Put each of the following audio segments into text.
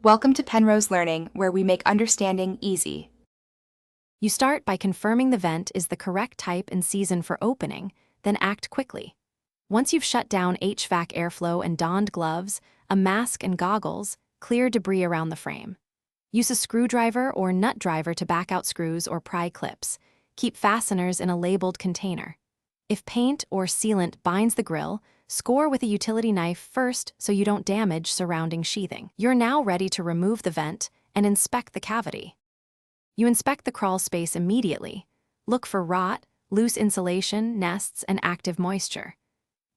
Welcome to Penrose Learning, where we make understanding easy. You start by confirming the vent is the correct type and season for opening, then act quickly. Once you've shut down HVAC airflow and donned gloves, a mask and goggles, clear debris around the frame. Use a screwdriver or nut driver to back out screws or pry clips. Keep fasteners in a labeled container. If paint or sealant binds the grill, score with a utility knife first so you don't damage surrounding sheathing. You're now ready to remove the vent and inspect the cavity. You inspect the crawl space immediately. Look for rot, loose insulation, nests, and active moisture.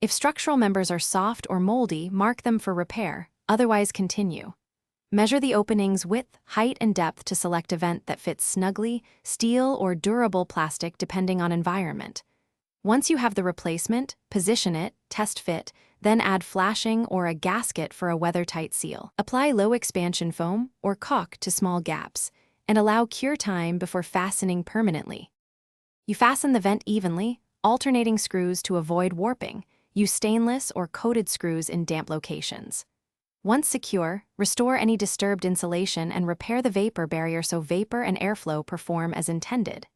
If structural members are soft or moldy, mark them for repair, otherwise continue. Measure the opening's width, height, and depth to select a vent that fits snugly, steel or durable plastic depending on environment. Once you have the replacement, position it, test fit, then add flashing or a gasket for a weather-tight seal. Apply low-expansion foam or caulk to small gaps, and allow cure time before fastening permanently. You fasten the vent evenly, alternating screws to avoid warping. Use stainless or coated screws in damp locations. Once secure, restore any disturbed insulation and repair the vapor barrier so vapor and airflow perform as intended.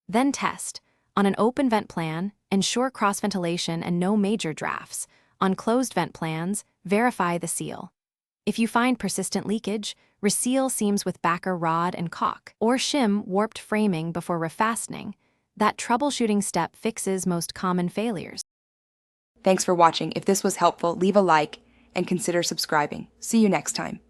Then test. On an open vent plan, ensure cross-ventilation and no major drafts. On closed vent plans, verify the seal. If you find persistent leakage, reseal seams with backer rod and caulk, or shim warped framing before refastening. That troubleshooting step fixes most common failures. Thanks for watching. If this was helpful, leave a like and consider subscribing. See you next time.